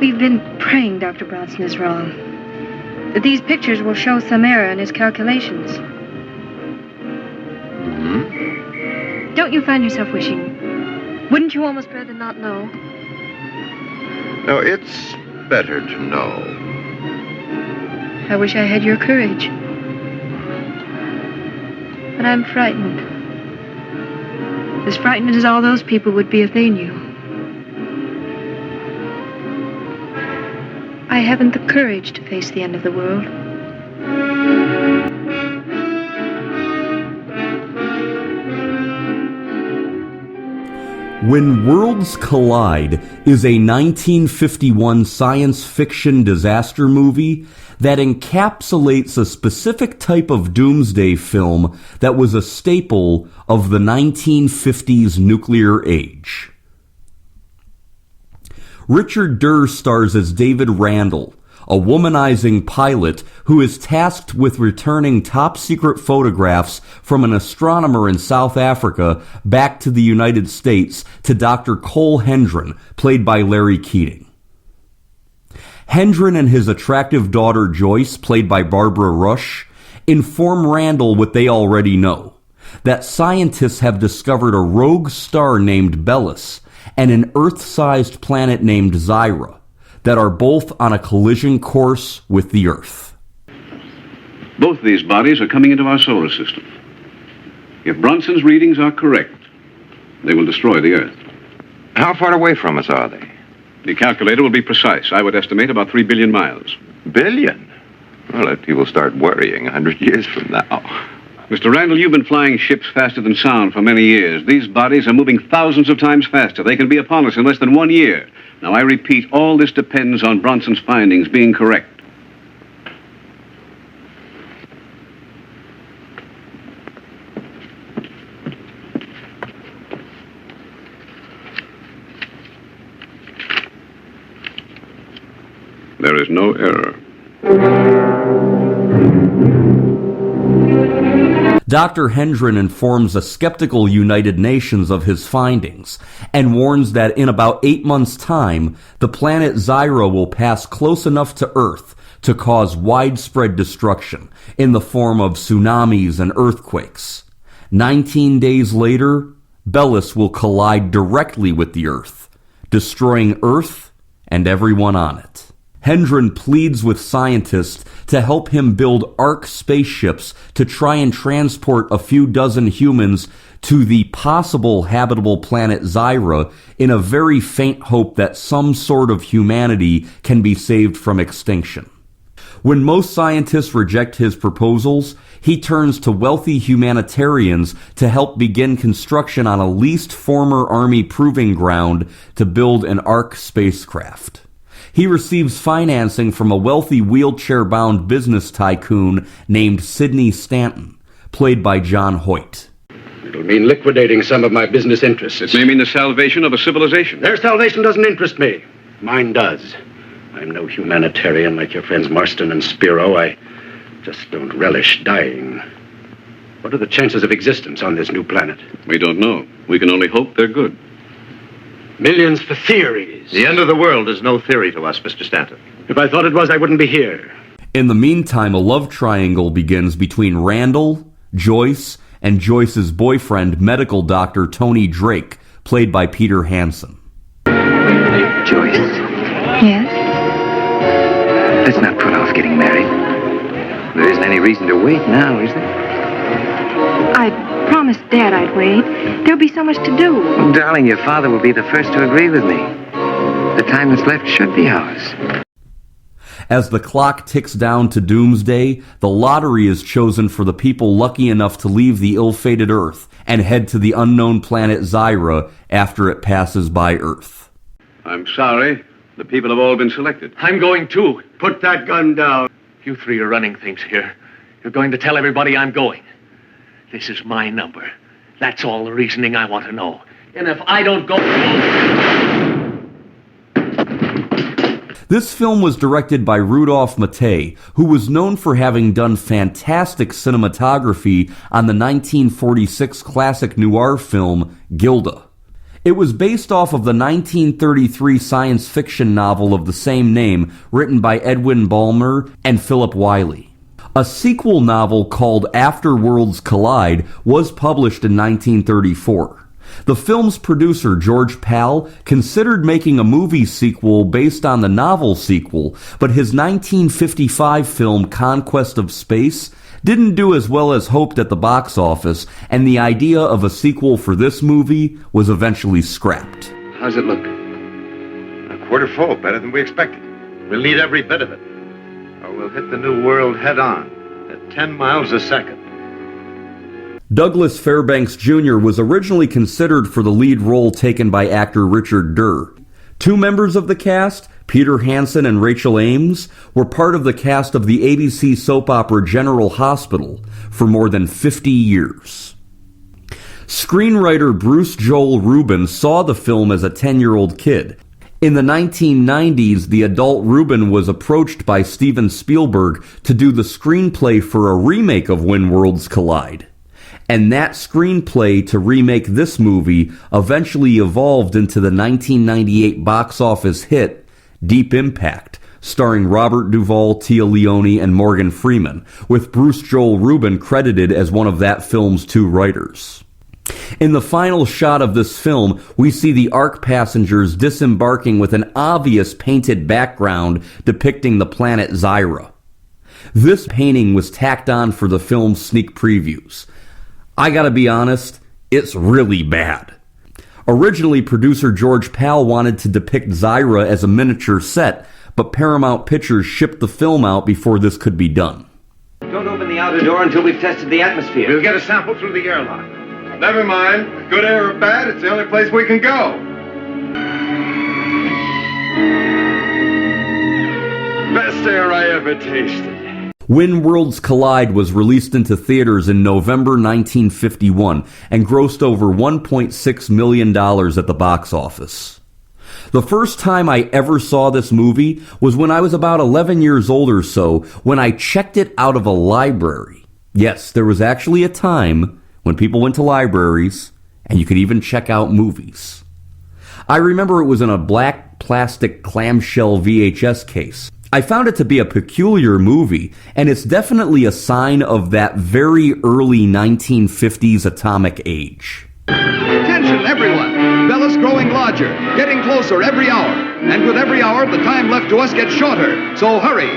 We've been praying Dr. Bronson is wrong. That these pictures will show some error in his calculations. Mm-hmm. Don't you find yourself wishing? Wouldn't you almost rather not know? No, it's better to know. I wish I had your courage. But I'm frightened. As frightened as all those people would be if they knew. I haven't the courage to face the end of the world. When Worlds Collide is a 1951 science fiction disaster movie that encapsulates a specific type of doomsday film that was a staple of the 1950s nuclear age. Richard Derr stars as David Randall, a womanizing pilot who is tasked with returning top-secret photographs from an astronomer in South Africa back to the United States to Dr. Cole Hendren, played by Larry Keating. Hendren and his attractive daughter Joyce, played by Barbara Rush, inform Randall what they already know, that scientists have discovered a rogue star named Bellis and an Earth-sized planet named Zyra that are both on a collision course with the Earth. Both these bodies are coming into our solar system. If Bronson's readings are correct, they will destroy the Earth. How far away from us are they? The calculator will be precise. I would estimate about 3 billion miles. Billion? Well, if people start worrying 100 years from now. Mr. Randall, you've been flying ships faster than sound for many years. These bodies are moving thousands of times faster. They can be upon us in less than 1 year. Now, I repeat, all this depends on Bronson's findings being correct. There is no error. Dr. Hendren informs a skeptical United Nations of his findings and warns that in about 8 months' time, the planet Zyra will pass close enough to Earth to cause widespread destruction in the form of tsunamis and earthquakes. 19 days later, Bellis will collide directly with the Earth, destroying Earth and everyone on it. Hendren pleads with scientists to help him build Ark spaceships to try and transport a few dozen humans to the possible habitable planet Zyra in a very faint hope that some sort of humanity can be saved from extinction. When most scientists reject his proposals, he turns to wealthy humanitarians to help begin construction on a leased former Army proving ground to build an Ark spacecraft. He receives financing from a wealthy wheelchair-bound business tycoon named Sidney Stanton, played by John Hoyt. It'll mean liquidating some of my business interests. It may mean the salvation of a civilization. Their salvation doesn't interest me. Mine does. I'm no humanitarian like your friends Marston and Spiro. I just don't relish dying. What are the chances of existence on this new planet? We don't know. We can only hope they're good. Millions for theories. The end of the world is no theory to us, Mr. Stanton. If I thought it was, I wouldn't be here. In the meantime, a love triangle begins between Randall, Joyce, and Joyce's boyfriend, medical doctor Tony Drake, played by Peter Hansen. Joyce, Yes? let's not put off getting married. There isn't any reason to wait now, is there? I promised Dad I'd wait. There'll be so much to do. Well, darling, your father will be the first to agree with me. The time that's left should be ours. As the clock ticks down to doomsday, the lottery is chosen for the people lucky enough to leave the ill-fated Earth and head to the unknown planet Zyra after it passes by Earth. I'm sorry. The people have all been selected. I'm going too. Put that gun down. You three are running things here. You're going to tell everybody I'm going. This is my number. That's all the reasoning I want to know. And if I don't go... This film was directed by Rudolph Mattei, who was known for having done fantastic cinematography on the 1946 classic noir film Gilda. It was based off of the 1933 science fiction novel of the same name, written by Edwin Ballmer and Philip Wiley. A sequel novel called After Worlds Collide was published in 1934. The film's producer, George Pal, considered making a movie sequel based on the novel sequel, but his 1955 film Conquest of Space didn't do as well as hoped at the box office, and the idea of a sequel for this movie was eventually scrapped. How's it look? A quarter full, better than we expected. We'll need every bit of it. Or we'll hit the new world head on at 10 miles a second. Douglas Fairbanks Jr. was originally considered for the lead role taken by actor Richard Derr. Two members of the cast, Peter Hansen and Rachel Ames, were part of the cast of the ABC soap opera General Hospital for more than 50 years. Screenwriter Bruce Joel Rubin saw the film as a 10-year-old kid. In the 1990s, the adult Rubin was approached by Steven Spielberg to do the screenplay for a remake of When Worlds Collide. And that screenplay to remake this movie eventually evolved into the 1998 box office hit Deep Impact, starring Robert Duvall, Tia Leone, and Morgan Freeman, with Bruce Joel Rubin credited as one of that film's two writers. In the final shot of this film, we see the Ark passengers disembarking with an obvious painted background depicting the planet Zyra. This painting was tacked on for the film's sneak previews. I gotta be honest, it's really bad. Originally, producer George Pal wanted to depict Zyra as a miniature set, but Paramount Pictures shipped the film out before this could be done. Don't open the outer door until we've tested the atmosphere. We'll get a sample through the airlock. Never mind. Good air or bad, it's the only place we can go. Best air I ever tasted. When Worlds Collide was released into theaters in November 1951 and grossed over $1.6 million at the box office. The first time I ever saw this movie was when I was about 11 years old or so, when I checked it out of a library. Yes, there was actually a time when people went to libraries and you could even check out movies. I remember it was in a black plastic clamshell VHS case. I found it to be a peculiar movie, and it's definitely a sign of that very early 1950s atomic age. Attention, everyone! Bella's growing larger, getting closer every hour. And with every hour, the time left to us gets shorter. So hurry!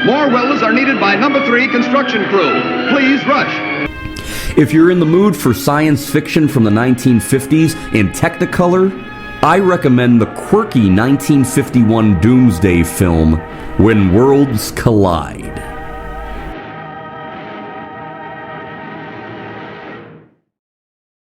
More welders are needed by number 3 construction crew. Please rush. If you're in the mood for science fiction from the 1950s in Technicolor, I recommend the quirky 1951 Doomsday film, When Worlds Collide.